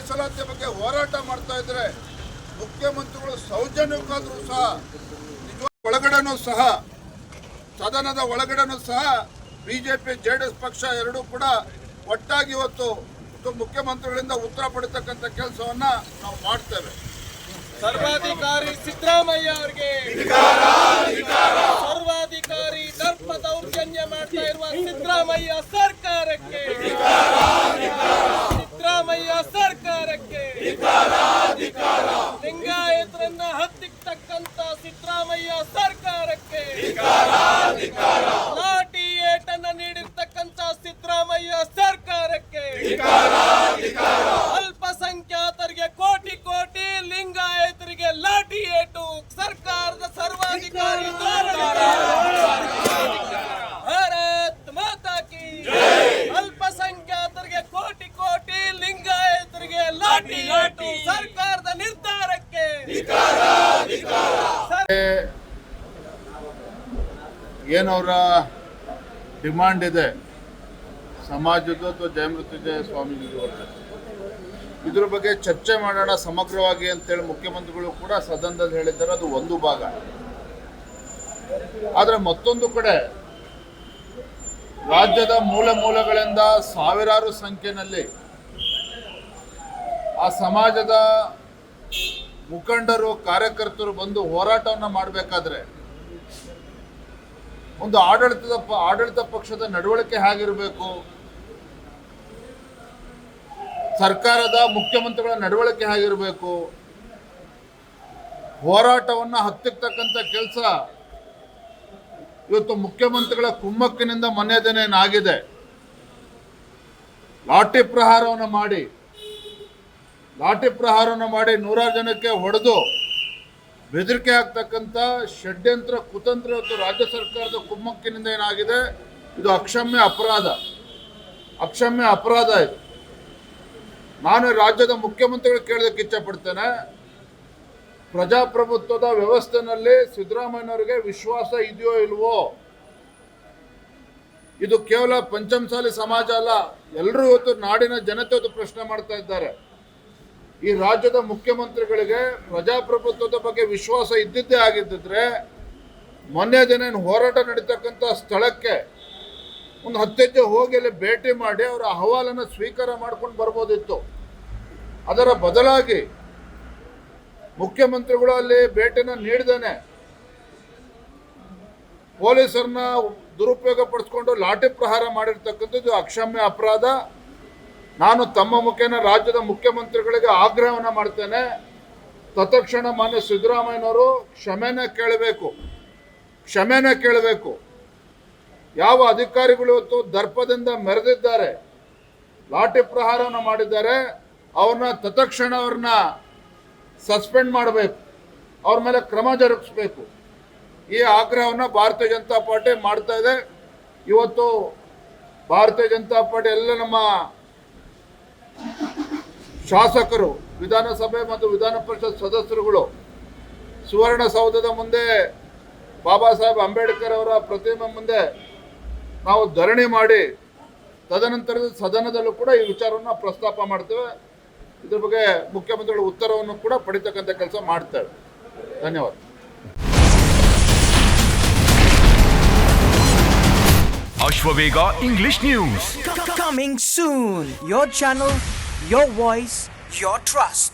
ಮೀಸಲಾತಿ ಬಗ್ಗೆ ಹೋರಾಟ ಮಾಡ್ತಾ ಇದ್ರೆ ಮುಖ್ಯಮಂತ್ರಿಗಳು ಸೌಜನ್ಯಕ್ಕಾದರೂ ಸಹ ಒಳಗಡೆನೂ ಸಹ ಸದನದ ಒಳಗಡೆನೂ ಸಹ ಬಿಜೆಪಿ ಜೆಡಿಎಸ್ ಪಕ್ಷ ಎರಡೂ ಕೂಡ ಒಟ್ಟಾಗಿ ಇವತ್ತು ಮುಖ್ಯಮಂತ್ರಿಗಳಿಂದ ಉತ್ತರ ಪಡಿತಕ್ಕಂಥ ಕೆಲಸವನ್ನ ನಾವು ಮಾಡ್ತೇವೆ. ಸರ್ವಾಧಿಕಾರಿ ಸಿದ್ದರಾಮಯ್ಯ ಅವರಿಗೆ ಸರ್ವಾಧಿಕಾರಿ ದರ್ಪ ದೌರ್ಜನ್ಯ ಮಾಡ್ತಾ ಇರುವ ಸಿದ್ದರಾಮಯ್ಯ ಸರ್ಕಾರಕ್ಕೆ ಸಿದ್ದರಾಮಯ್ಯ ಸರ್ಕಾರಕ್ಕೆ ಲಿಂಗಾಯತರನ್ನ ಹತ್ತಿಕ್ಕತಕ್ಕಂತ ಸಿದ್ದರಾಮಯ್ಯ ಸರ್ಕಾರಕ್ಕೆ ಲಾಠಿ ಏಟನ್ನ ನೀಡಿರ್ತಕ್ಕಂತ ಸಿದ್ದರಾಮಯ್ಯ ಸರ್ಕಾರಕ್ಕೆ ಅಲ್ಪಸಂಖ್ಯಾತರಿಗೆ ಕೋಟಿ ಕೋಟಿ ಲಿಂಗಾಯತರಿಗೆ ಲಾಠಿ ಏಟು ಸರ್ಕಾರದ ಸರ್ವಾಧಿಕಾರಿ ಭಾರತ್ ಮಾತಾ ಕಿ ಅಲ್ಪಸಂಖ್ಯಾತರಿಗೆ ಕೋಟಿ ಕೋಟಿ ಲಿಂಗಾಯತರಿಗೆ ಲಾಠಿ ಏಟು ಸರ್ಕಾರದ ನಿರ್ಧಾರಕ್ಕೆ ಏನವರ ಡಿಮಾಂಡ್ ಇದೆ ಸಮಾಜದ ಅಥವಾ ಜಯಮೃತ್ಯುಂಜಯ ಸ್ವಾಮೀಜಿಯವರ ಇದ್ರ ಬಗ್ಗೆ ಚರ್ಚೆ ಮಾಡೋಣ ಸಮಗ್ರವಾಗಿ ಅಂತೇಳಿ ಮುಖ್ಯಮಂತ್ರಿಗಳು ಕೂಡ ಸದನದಲ್ಲಿ ಹೇಳಿದ್ದಾರೆ. ಅದು ಒಂದು ಭಾಗ. ಆದರೆ ಮತ್ತೊಂದು ಕಡೆ ರಾಜ್ಯದ ಮೂಲೆ ಮೂಲೆಗಳಿಂದ ಸಾವಿರಾರು ಸಂಖ್ಯೆಯಲ್ಲಿ ಆ ಸಮಾಜದ ಮುಖಂಡರು ಕಾರ್ಯಕರ್ತರು ಬಂದು ಹೋರಾಟವನ್ನು ಮಾಡಬೇಕಾದ್ರೆ ಒಂದು ಆಡಳಿತ ಪಕ್ಷದ ನಡವಳಿಕೆ ಹೇಗಿರಬೇಕು, ಸರ್ಕಾರದ ಮುಖ್ಯಮಂತ್ರಿಗಳ ನಡವಳಿಕೆ ಹೇಗಿರಬೇಕು, ಹೋರಾಟವನ್ನು ಹತ್ತಿಕ್ಕತಕ್ಕಂಥ ಕೆಲಸ ಇವತ್ತು ಮುಖ್ಯಮಂತ್ರಿಗಳ ಕುಮ್ಮಕ್ಕಿನಿಂದ ಮೊನ್ನೆ ದಿನ ಏನಾಗಿದೆ. ಲಾಠಿ ಪ್ರಹಾರವನ್ನು ಮಾಡಿ ನೂರಾರು ಜನಕ್ಕೆ ಹೊಡೆದು ಬೆದರಿಕೆ ಆಗ್ತಕ್ಕಂಥ ಷಡ್ಯಂತ್ರ ಕುತಂತ್ರ ಇವತ್ತು ರಾಜ್ಯ ಸರ್ಕಾರದ ಕುಮ್ಮಕ್ಕಿನಿಂದ ಏನಾಗಿದೆ. ಇದು ಅಕ್ಷಮ್ಯ ಅಪರಾಧ ಇದು. ನಾನು ರಾಜ್ಯದ ಮುಖ್ಯಮಂತ್ರಿಗಳು ಕೇಳೋದಕ್ಕೆ ಇಚ್ಛಪಡ್ತೇನೆ, ಪ್ರಜಾಪ್ರಭುತ್ವದ ವ್ಯವಸ್ಥೆನಲ್ಲಿ ಸಿದ್ದರಾಮಯ್ಯನವರಿಗೆ ವಿಶ್ವಾಸ ಇದೆಯೋ ಇಲ್ವೋ? ಇದು ಕೇವಲ ಪಂಚಮಸಾಲಿ ಸಮಾಜ ಅಲ್ಲ, ಎಲ್ಲರೂ ಇವತ್ತು ನಾಡಿನ ಜನತೆ ಪ್ರಶ್ನೆ ಮಾಡ್ತಾ ಇದ್ದಾರೆ. ಈ ರಾಜ್ಯದ ಮುಖ್ಯಮಂತ್ರಿಗಳಿಗೆ ಪ್ರಜಾಪ್ರಭುತ್ವದ ಬಗ್ಗೆ ವಿಶ್ವಾಸ ಇದ್ದಿದ್ದೇ ಆಗಿದ್ದಿದ್ರೆ ಮೊನ್ನೆ ದಿನ ಹೋರಾಟ ನಡೀತಕ್ಕಂಥ ಸ್ಥಳಕ್ಕೆ ಒಂದು 10 ಹೆಜ್ಜೆ ಹೋಗಿ ಅಲ್ಲಿ ಭೇಟಿ ಮಾಡಿ ಅವರ ಅಹವಾಲನ್ನು ಸ್ವೀಕಾರ ಮಾಡ್ಕೊಂಡು ಬರ್ಬೋದಿತ್ತು. ಅದರ ಬದಲಾಗಿ ಮುಖ್ಯಮಂತ್ರಿಗಳು ಅಲ್ಲಿ ಭೇಟಿನ ನೀಡಿದಾನೆ ಪೊಲೀಸರನ್ನ ದುರುಪಯೋಗ ಪಡಿಸ್ಕೊಂಡು ಲಾಠಿ ಪ್ರಹಾರ ಮಾಡಿರ್ತಕ್ಕಂಥದ್ದು ಅಕ್ಷಮ್ಯ ಅಪರಾಧ. ನಾನು ತಮ್ಮ ಮುಖೇನ ರಾಜ್ಯದ ಮುಖ್ಯಮಂತ್ರಿಗಳಿಗೆ ಆಗ್ರಹವನ್ನು ಮಾಡ್ತೇನೆ, ತತ್ಕ್ಷಣ ಮಾನ್ಯ ಸಿದ್ದರಾಮಯ್ಯನವರು ಕ್ಷಮೆನ ಕೇಳಬೇಕು. ಯಾವ ಅಧಿಕಾರಿಗಳು ಇವತ್ತು ದರ್ಪದಿಂದ ಮೆರೆದಿದ್ದಾರೆ, ಲಾಠಿ ಪ್ರಹಾರವನ್ನು ಮಾಡಿದ್ದಾರೆ, ಅವ್ರನ್ನ ಸಸ್ಪೆಂಡ್ ಮಾಡಬೇಕು, ಅವ್ರ ಮೇಲೆ ಕ್ರಮ ಜರುಗಿಸಬೇಕು. ಈ ಆಗ್ರಹವನ್ನು ಭಾರತೀಯ ಜನತಾ ಪಾರ್ಟಿ ಮಾಡ್ತಾ ಇದೆ. ಇವತ್ತು ಭಾರತೀಯ ಜನತಾ ಪಾರ್ಟಿ ಎಲ್ಲ ನಮ್ಮ ಶಾಸಕರು, ವಿಧಾನಸಭೆ ಮತ್ತು ವಿಧಾನ ಪರಿಷತ್ ಸದಸ್ಯರುಗಳು ಸುವರ್ಣಸೌಧದ ಮುಂದೆ ಬಾಬಾ ಸಾಹೇಬ್ ಅಂಬೇಡ್ಕರ್ ಅವರ ಪ್ರತಿಮೆ ಮುಂದೆ ನಾವು ಧರಣಿ ಮಾಡಿ ತದನಂತರದ ಸದನದಲ್ಲೂ ಕೂಡ ಈ ವಿಚಾರವನ್ನು ಪ್ರಸ್ತಾಪ ಮಾಡ್ತೇವೆ. ಇದ್ರ ಬಗ್ಗೆ ಮುಖ್ಯಮಂತ್ರಿಗಳ ಉತ್ತರವನ್ನು ಕೂಡ ಪಡಿತಕ್ಕಂಥ ಕೆಲಸ ಮಾಡ್ತೇವೆ. ಧನ್ಯವಾದ. Ashwavega English News. Coming soon. Your channel, your voice, your trust.